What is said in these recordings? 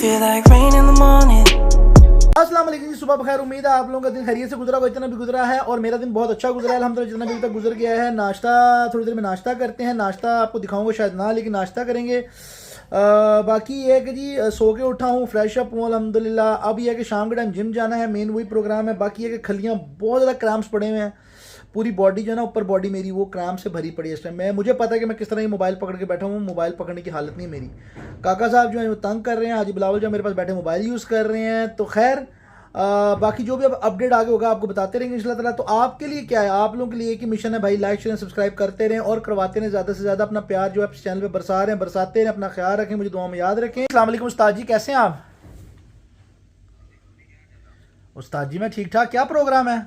feel like rain in the morning. अस्सलाम वालेकुम जी, सुबह बखैर। उम्मीद है आप लोगों का दिन खैरियत से गुजरा होगा, इतना भी गुजरा है और मेरा दिन बहुत अच्छा गुजरा है अल्हम्दुलिल्लाह। जितना भी अभी तक गुजर गया है। नाश्ता थोड़ी देर में नाश्ता करते हैं। नाश्ता आपको दिखाऊंगा शायद ना, लेकिन नाश्ता करेंगे। बाकी ये है कि जी सो के उठा हूँ, फ्रेश अप हूँ अल्हम्दुलिल्लाह। अब ये है कि शाम के टाइम जिम जाना है, मेन वही प्रोग्राम है। बाकी है कि खलियाँ बहुत ज़्यादा क्रैम्प्स पड़े हुए हैं, पूरी बॉडी जो है ना, ऊपर बॉडी मेरी वो क्रैम्प से भरी पड़ी है इस टाइम। मुझे पता है कि मैं किस तरह ये मोबाइल पकड़ के बैठा हूँ, मोबाइल पकड़ने की हालत नहीं है मेरी। काका साहब जो है वो तंग कर रहे हैं, हाजी बिलावल जो मेरे पास बैठे मोबाइल यूज़ कर रहे हैं। तो खैर बाकी जो भी अब अपडेट आगे होगा आपको बताते रहेंगे इंशाल्लाह ताला। तो आपके लिए क्या है, आप लोगों के लिए एक ही मिशन है भाई, लाइक शेयर सब्सक्राइब करते रहें और करवाते रहें ज़्यादा से ज़्यादा। अपना प्यार जो आप इस चैनल पे बरसा रहे हैं बरसाते रहें। अपना ख्याल रखें, मुझे दुआ में याद रखें। अस्सलाम वालेकुम उस्ताद जी, कैसे हैं आप? उस्ताद जी मैं ठीक ठाक। क्या प्रोग्राम है?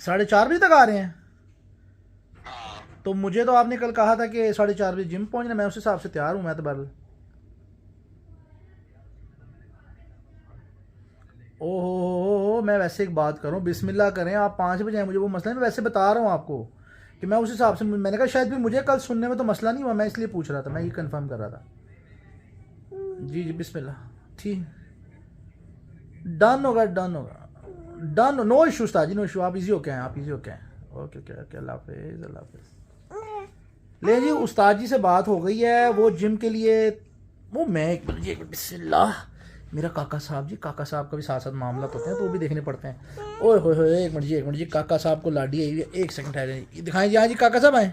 साढ़े 4 बजे तक आ रहे हैं? तो मुझे तो आपने कल कहा था कि 4:30 बजे जिम पहुंचना, मैं उस हिसाब से तैयार हूँ। मैं तो बल ओहो, मैं वैसे एक बात करूँ, बिस्मिल्लाह करें, आप 5 बजे आए, मुझे वो मसला है। मैं वैसे बता रहा हूँ आपको कि मैं उस हिसाब से, मैंने कहा शायद भी मुझे कल सुनने में तो मसला नहीं हुआ, मैं इसलिए पूछ रहा था, मैं ये कंफर्म कर रहा था। जी जी बिस्मिल्लाह, ठीक, डन होगा, डन होगा, डन, नो इशू उस्ताद जी, नो इशू। आप इजी हो क्या हैं, आप इजी हो क्या हैं। ओके ओके ओके, अल्लाह हाफिज़, अल्लाह हाफिज़। ले जी, उस्ताद जी से बात हो गई है, वो जिम के लिए वो मैं एक बिस्मिल्लाह, मेरा काका साहब जी, काका साहब का भी साथ साथ मामला होते हैं तो वो भी देखने पड़ते हैं। ओए होए, एक मिनट जी, काका साहब को लाडी आई हुई है, एक सेकंड ठहरे, दिखाएं जी। हाँ जी काका साहब आए,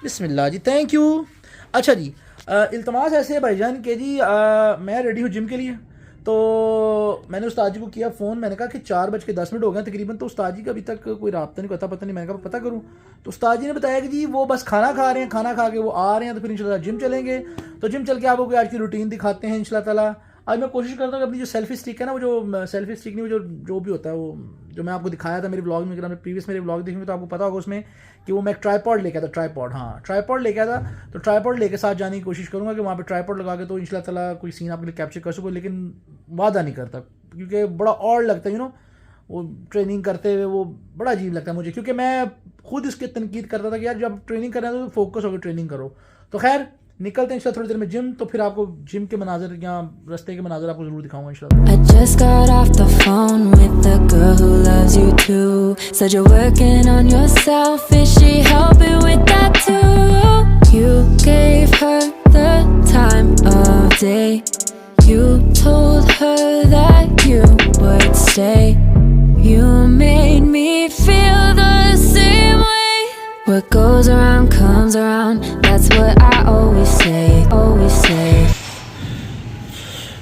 बिस्मिल्लाह जी, थैंक यू। अच्छा जी, इल्तमास ऐसे है भाईजान के जी, मैं रेडी हूँ जिम के लिए। तो मैंने उस्ताद जी को किया फ़ोन, मैंने कहा कि 4:10 हो गए तकरीबन, तो उस्ताद जी का अभी तक कोई रब्ता नहीं, पता नहीं। मैंने कहा पता करूँ, तो उस्ताद जी ने बताया कि जी वो बस खाना खा रहे हैं, खाना खा के वो आ रहे हैं, तो फिर इंशाल्लाह जिम चलेंगे। तो जिम चल के आपको कोई आज की रूटीन दिखाते हैं इंशाल्लाह ताला। आज मैं कोशिश करता हूँ कि अपनी जो सेल्फी स्टिक है ना, वो जो सेल्फी स्टिक नहीं, वो जो भी होता है, वो जो मैं आपको दिखाया था मेरे ब्लॉग में, अगर प्रीवियस मेरे ब्लॉग देखेंगे तो आपको पता होगा उसमें कि वो मैं एक ट्राईपॉड लेके आया था, ट्राईपॉड लेके आया था। तो ट्राईपॉड लेके साथ जाने की कोशिश करूँगा कि वहाँ पे ट्राईपॉड लगा के तो इंशाल्लाह ताला कोई सीन आपके लिए कैप्चर कर सकूँ, लेकिन वादा नहीं करता क्योंकि बड़ा और लगता है वो ट्रेनिंग करते हुए वो बड़ा अजीब लगता है मुझे, क्योंकि मैं खुद इसकी तनकीद करता था कि यार जब ट्रेनिंग कर रहे हैं तो फोकस होकर ट्रेनिंग करो। तो खैर निकलते हैं इंशाल्लाह थोड़ी देर में जिम, तो फिर आपको जिम के मनाजर या रास्ते के मनाजर आपको जरूर दिखाऊंगा इंशाल्लाह। I just got off the phone with the girl who loves you too. Said you're working on yourself, is she helping with that too? You gave her the time of day. You told her that you would stay. You made me feel the same way. What goes around comes around. That's what I always say, always say.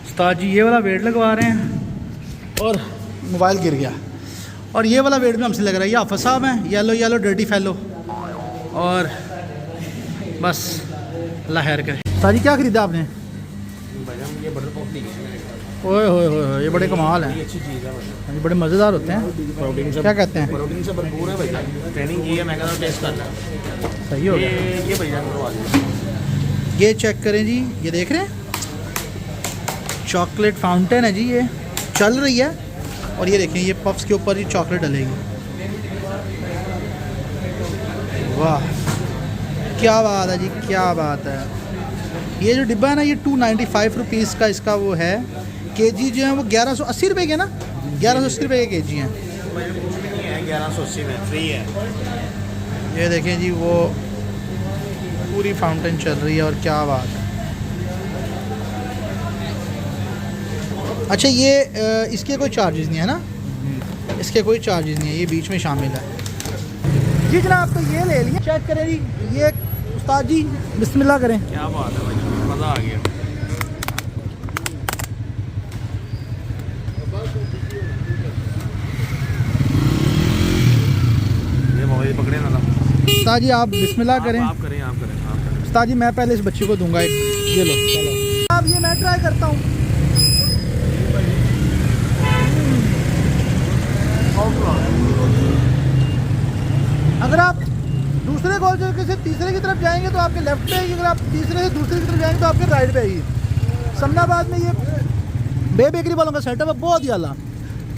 उस्ताद जी ये वाला wait लगवा रहे हैं और mobile गिर गया, और ये वाला वेट भी हमसे लग रहा है। ये हाफिज़ साहब हैं, येलो डर्टी फैलो, और बस अल्लाह खैर करे। उस्ताद जी क्या खरीदा आपने? ये बटर पॉप नहीं है। ओए होए, ये बड़े कमाल हैं, अच्छी चीज़ है भाई, ये बड़े मज़ेदार होते हैं। प्रोटीन से, क्या कहते हैं? प्रोटीन से भरपूर है भाई। ट्रेनिंग की है, मैं कहता हूँ टेस्ट करना। सही हो गया। ये भैया करवा दीजिए। ये चेक करें जी, ये देख रहे हैं, चॉकलेट फाउंटेन है जी, ये चल रही है। और ये देखें, ये पफ्स के ऊपर ये चॉकलेट डलेगी। वाह क्या बात है जी, क्या बात है। ये जो डिब्बा है ना, ये 295 रुपीज़ का इसका वो है। केजी जो है वो 1180 रुपये के ना, 1180 रुपये के केजी हैं। 1180 में फ्री है। ये देखें जी, वो पूरी फाउंटेन चल रही है, और क्या बात है। अच्छा ये इसके कोई चार्जेस नहीं है ना? इसके कोई चार्जेस नहीं है, ये बीच में शामिल है जी जनाब। तो ये ले लिया, चेक करें जी। ये उस्ताद जी बिस्मिल्लाह करें। क्या बात है भाई, मज़ा आ गया। ये मोबाइल पकड़े ना उस्ताद जी आप बिस्मिल्लाह करें। आप करें। उस्ताद जी मैं पहले इस बच्चे को दूंगा एक, ये लो चलो। अब ये मैं ट्राई करता हूँ। अगर आप दूसरे गोल से तीसरे की तरफ जाएंगे तो आपके लेफ्ट पे आएगी, अगर आप तीसरे से दूसरे की तरफ जाएंगे तो आपके राइट पे आएगी। समनाबाद में ये बेकरी वालों का सेटअप है, बहुत ही आला,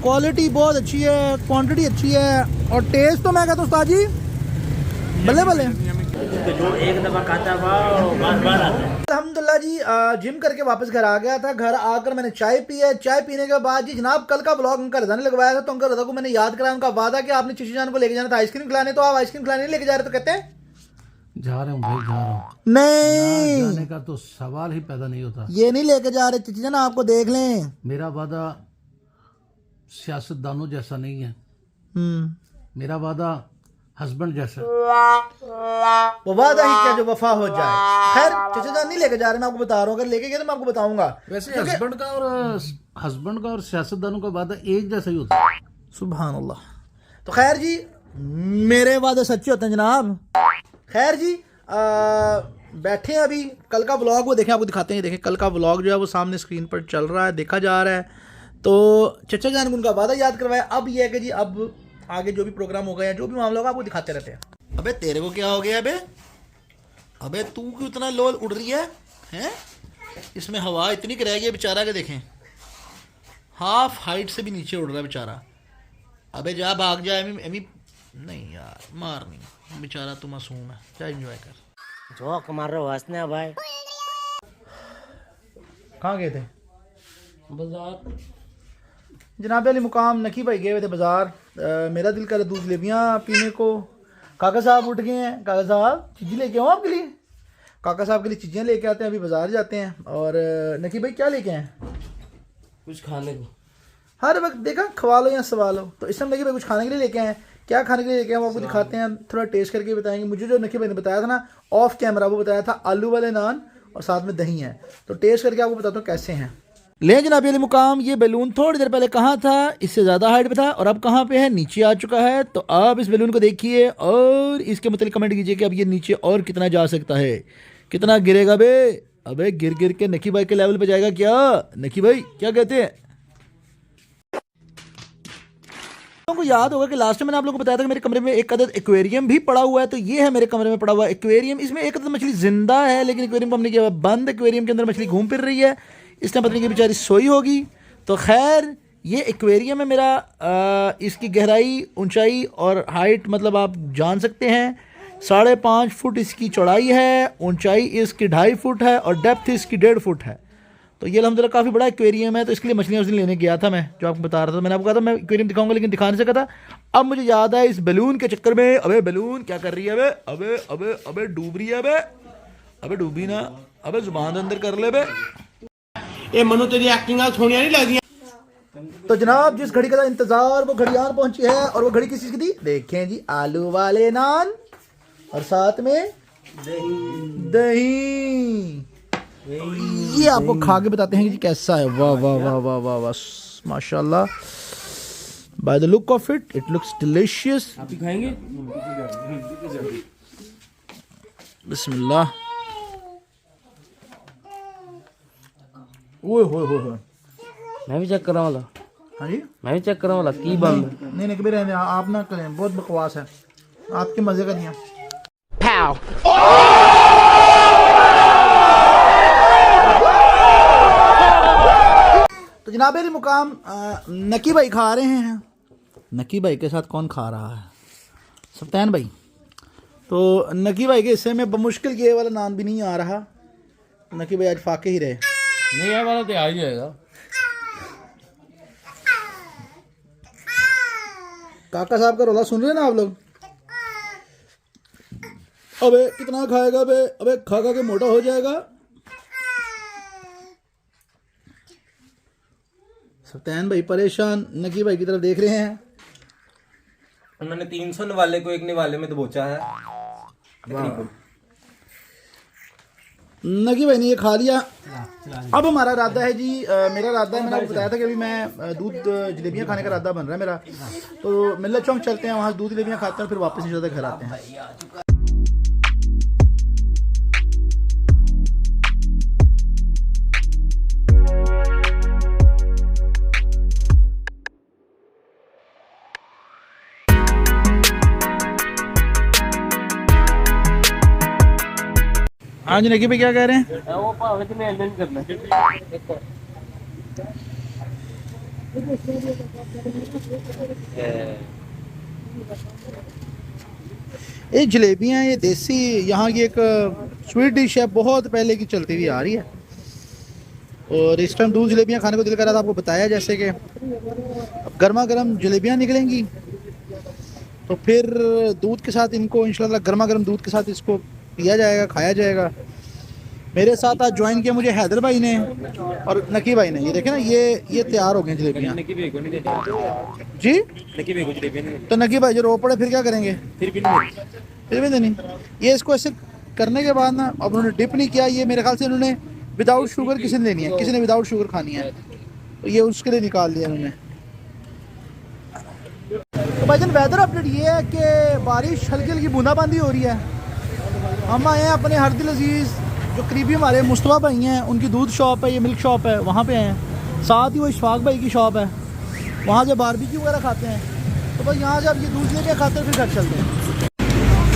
क्वालिटी बहुत अच्छी है, क्वांटिटी अच्छी है, और टेस्ट तो मैं कहता हूँ उस्ताद जी बल्ले बल्ले। तो जो एक दफा खाता था वो बार बार आता है। अल्हम्दुलिल्लाह जी जिम करके वापस घर आ गया था। घर आकर मैंने चाय पी है। चाय पीने के बाद जी जनाब कल का ब्लॉग अंकल रजा ने लगवाया था, तो अंकल रजा को मैंने याद कराया। उनका वादा कि आपने चिची जान को लेके जाना था आइसक्रीम खिलाने, तो आप आइसक्रीम खिलाने नहीं लेके जा रहे, तो कहते हैं जा रहा हूँ भाई, जा रहा हूँ। नहीं जाने का तो सवाल ही पैदा नहीं होता। ये नहीं लेके जा रहे चिची जान, आपको देख लें। मेरा वादा सियासतदानों जैसा नहीं है, मेरा वादा हस्बैंड जैसा। वो वादा ही क्या जो वफा हो जाए। खैर चिची जान नहीं लेके जा रहे, मैं आपको बता रहा हूँ। अगर लेके गए तो मैं आपको बताऊंगा। वैसे हस्बैंड का और सियासतदानों का वादा एक जैसा ही होता है। सुभान अल्लाह। तो खैर जी मेरे वादे सच्चे होते हैं जनाब। खैर जी बैठे हैं अभी। कल का व्लॉग वो देखें, आपको दिखाते हैं। देखें कल का व्लॉग जो है वो सामने स्क्रीन पर चल रहा है, देखा जा रहा है। तो चचा जान को उनका वादा याद करवाया। अब ये है कि जी अब आगे जो भी प्रोग्राम होगा या जो भी मामला होगा आपको दिखाते रहते हैं। अबे तेरे को क्या हो गया अबे? अबे तू क्यों इतना लोल उड़ रही है? हैं? इसमें हवा इतनी कि रह गई बेचारा के देखें, हाफ हाइट से भी नीचे उड़ रहा है बेचारा। अबे जा भाग जा। एमी नहीं यार मार नहीं, बेचारा तू मासूम है। जा एंजॉय कर। जोक मार रहे हो, हंसने भाई। कहाँ गए थे? बाजार। जनाब अली मुकाम नकी भाई गए हुए थे बाजार। मेरा दिल करे दूध जलेबियाँ पीने को। काका साहब उठ गए हैं। काका साहब चीज़ी लेके आऊँ आपके लिए? काका साहब के लिए चीज़ें लेके आते हैं, अभी बाजार जाते हैं। और नकी भाई क्या लेके आए? कुछ खाने को। हर वक्त देखा खवा लो या सवा लो। तो इस समय नकी भाई कुछ खाने के लिए लेके आए। क्या खाने के लिए लेके आए वो आपको दिखाते हैं, थोड़ा टेस्ट करके बताएंगे। मुझे जो नकी भाई ने बताया था ना ऑफ कैमरा, वो बताया था आलू वाले नान और साथ में दही है। तो टेस्ट करके आपको बताता हूँ कैसे हैं। ले जनाब अली मुकाम, ये बैलून थोड़ी देर पहले कहाँ था? इससे ज़्यादा हाइट पे था और अब कहाँ पे है? नीचे आ चुका है। तो आप इस बैलून को देखिए और इसके मतलब कमेंट कीजिए कि अब ये नीचे और कितना जा सकता है, कितना गिरेगा बे? अबे गिर गिर के नकी भाई के लेवल पे जाएगा क्या? नकी भाई क्या कहते हैं? को याद होगा कि लास्ट में मैंने आप लोगों को बताया था कि मेरे कमरे में एक अदद एक्वेरियम भी पड़ा हुआ है। तो ये है मेरे कमरे में पड़ा हुआ एक्वेरियम। इसमें एक अदद मछली जिंदा है, लेकिन एक्वेरियम को हमने किया बंद। एक्वेरियम के अंदर मछली घूम फिर रही है, इसने पता नहीं कि बेचारी सोई होगी। तो खैर ये एक्वेरियम है मेरा। इसकी गहराई, ऊंचाई और हाइट मतलब आप जान सकते हैं। 5.5 फुट इसकी चौड़ाई है, ऊंचाई इसकी 2.5 फुट है और डेप्थ इसकी 1.5 फुट है। तो ये अल्हम्दुलिल्लाह काफ़ी बड़ा एक्वेरियम है। तो इसके लिए मछलियाँ उस दिन लेने गया था मैं, जो आपको बता रहा था। मैंने आपको कहा था मैं एक्वेरियम दिखाऊंगा, लेकिन दिखा नहीं सका था। अब मुझे याद है इस बैलून के चक्कर में। अबे बैलून क्या कर रही है? अबे अबे अबे अबे डूब रही है। अबे अबे डूबी ना, अबे जुबान अंदर कर ले। बे ये मनु तेरी एक्टिंग आज सोनिया नहीं लगी। तो जनाब जिस घड़ी का था इंतजार वो घड़ी आन पहुंची है। और वो घड़ी किस चीज़ की थी? देखें जी, आलू वाले नान और साथ में दही। ये आपको खा के बताते हैं कि जी कैसा है। वाह वाह वाह वाह वाह वाह, माशाल्लाह। By the look of it it looks delicious. आप ही खाएंगे? बिस्मिल्लाह। ओए होए होए होए। मैं भी चेक करा वाला। हाँ जी मैं भी चेक करा वाला की बंद। नहीं नहीं कभी रहने आप ना करें, बहुत बकवास है, आपके मजे का नहीं है। तो जनाब अली मुकाम नकी भाई खा रहे हैं। नकी भाई के साथ कौन खा रहा है? सफ्तान भाई। तो नकी भाई के हिस्से में बमुश्किल ये वाला नान भी नहीं आ रहा। नकी भाई आज फाके ही रहे। नहीं ये वाला तो आ ही जाएगा। काका साहब का रोला सुन रहे हैं ना आप लोग? अबे कितना खाएगा बे? अबे खा खा के मोटा हो जाएगा। सफ्तान भाई परेशान नकी भाई की तरफ देख रहे हैं। उन्होंने 300 निवाले को एक निवाले में दबोचा है। नकी भाई ने ये खा लिया। अब हमारा इरादा है जी, मेरा इरादा है, मैंने आपको बताया था कि अभी मैं दूध जलेबियाँ खाने का इरादा बन रहा है मेरा। तो मिल्लत चौक चलते हैं, वहाँ दूध जलेबियाँ खाते हैं, फिर वापस नहीं घर आते हैं। हाँ जी नकी भाई क्या कह रहे हैं? वो भावे ते लेन देन करना। ये जलेबियाँ, ये देसी यहाँ की एक स्वीट डिश है, बहुत पहले की चलती हुई आ रही है। और इस टाइम दूध जलेबियाँ खाने को दिल कर रहा था, आपको बताया जैसे कि अब गर्मा गर्म जलेबियाँ निकलेंगी तो फिर दूध के साथ इनको इंशाल्लाह गर्मा गर्म दूध के साथ इसको पिया जाएगा, खाया जाएगा। मेरे साथ आज ज्वाइन किया मुझे हैदर भाई ने और नकी भाई ने। ये देखें ना, ये तैयार हो गए जलेबियाँ जी। तो नकी भाई जो रो पड़े फिर क्या करेंगे? फिर भी नहीं। ये इसको ऐसे करने के बाद ना, अब उन्होंने डिप नहीं किया, ये मेरे ख्याल से उन्होंने विदाउट शुगर किसी ने लेनी है, किसी ने विदाउट शुगर खानी है, तो ये उसके लिए निकाल दिया उन्होंने। तो भाईजान वेदर अपडेट ये है कि बारिश हल्की हल्की बूंदाबांदी हो रही है। हम आए हैं अपने हरदिल अजीज़ जो करीबी हमारे मुस्तफ़ा भाई हैं, उनकी दूध शॉप है, ये मिल्क शॉप है, वहाँ पे हैं। साथ ही वो इशफाक भाई की शॉप है, वहाँ से बारबेक्यू वगैरह खाते हैं। तो बस यहाँ से अब ये दूध जलेबियाँ खाते हैं, फिर घर चलते हैं।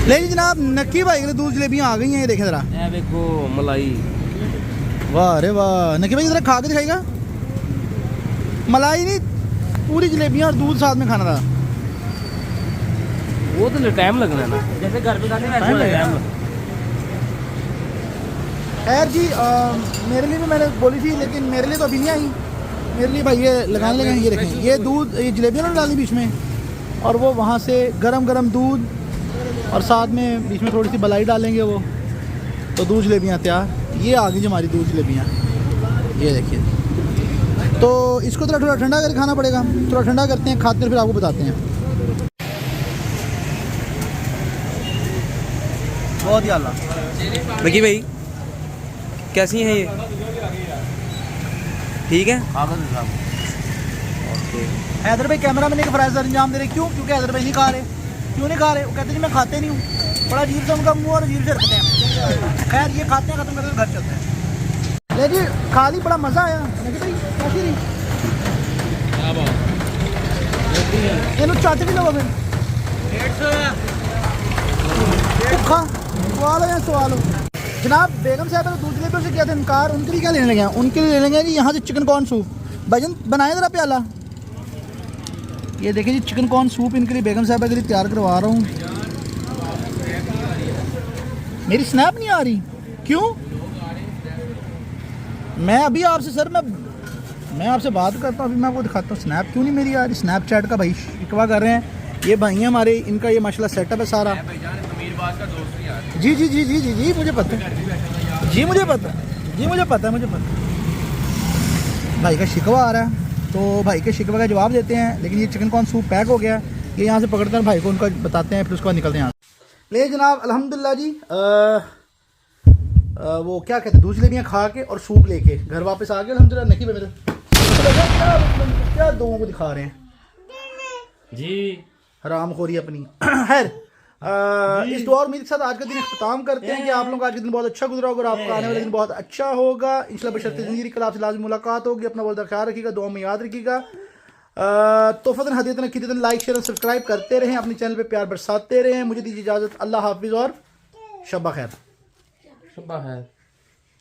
लेकिन जनाब नक्की भाई के लिए दूध जलेबियाँ आ गई हैं, ये देखें ज़रा। देखो मलाई, वाह अरे वाह। नक्की भाई ज़रा खा के दिखाएगा। मलाई नहीं, पूरी जलेबियाँ और दूध साथ में खाना था। वो तो टाइम लगना है ना, जैसे घर पे खाते हैं वैसे टाइम लगता है। खैर जी, मेरे लिए भी मैंने बोली थी, लेकिन मेरे लिए तो अभी नहीं आई। मेरे लिए भाई ये लगाने लगे हैं, ये देखें, ये दूध, ये जलेबियाँ ना डाली बीच में, और वो वहाँ से गरम गरम दूध और साथ में बीच में थोड़ी सी मलाई डालेंगे वो, तो दूध जलेबियाँ तैयार। ये आ गई जी हमारी दूध जलेबियाँ, ये देखिए। तो इसको थोड़ा ठंडा करके खाना पड़ेगा, थोड़ा ठंडा करते हैं, खाते हैं, फिर आपको बताते हैं। बहुत ही आला। विकी भाई कैसी हैं ये? ठीक है। हैदर भाई कैमरा मैंने फराइज अंजाम दे रहे, क्यों? क्योंकि हैदर भाई नहीं खा रहे। क्यों नहीं खा रहे? वो कहते हैं मैं खाते नहीं हूँ। बड़ा अजीब से उनका मुँह और अजीब से रखते हैं। खैर ये खाते हैं, खत्म करते हैं, घर चलते हैं। लेकिन खा ली, बड़ा मज़ा आया। लेकिन भाई कैसी रही? ये लोग चाहते भी लोग फिर खा सवाल है, सवाल हो जनाब। बेगम साहब ने दूध जलेबियों से किया था इनकार, उनके लिए क्या लेने लगे हैं? उनके लिए ले लेंगे जी यहाँ से चिकन कॉर्न सूप। भाईजान बनाए ज़रा प्याला। ये देखिए जी चिकन कॉर्न सूप इनके लिए, बेगम साहब के लिए तैयार करवा रहा हूँ। मेरी स्नैप नहीं आ रही, क्यों? मैं अभी आपसे सर मैं आपसे बात करता हूँ, अभी मैं आपको दिखाता हूँ स्नैप क्यों नहीं मेरी आ रही। स्नैपचैट का भाई शिकवा कर रहे हैं। ये भाई हैं हमारे, इनका ये माशाल्लाह सेटअप है सारा। जी जी जी जी जी जी मुझे पता है, जी मुझे पता है, जी मुझे पता है, मुझे पता है। भाई का शिकवा आ रहा है, तो भाई के शिकवा का जवाब देते हैं। लेकिन ये चिकन कॉर्न सूप पैक हो गया, ये यहाँ से पकड़ते हैं, भाई को उनका बताते हैं, फिर उसके बाद निकलते हैं यहाँ। ले जनाब अल्हम्दुलिल्लाह जी, वो क्या कहते हैं, दूध जलेबियाँ खा के और सूप लेके घर वापस आ गए अल्हम्दुलिल्लाह। नकी मेरे क्या दोनों को दिखा रहे हैं जी, हरामखोरी अपनी। खैर इस दुआ और उम्मीद के साथ आज का दिन इख्तिताम करते हैं कि आप लोगों का आज का दिन बहुत अच्छा गुजरा होगा और आपका आने वाला दिन बहुत अच्छा होगा इंशाल्लाह। बशर्ते ज़िंदगी कल आपसे लाज़िम मुलाकात होगी। अपना बहुत ख्याल रखिएगा, दुआ में याद रखिएगा। तोहफ़तन हदीयतन अक़ीदतन लाइक शेयर और सब्सक्राइब करते रहें, अपने चैनल पे प्यार बरसाते रहें। मुझे दीजिए इजाज़त, अल्लाह हाफ़िज़ और शब्बा खैर। शब्बा खैर।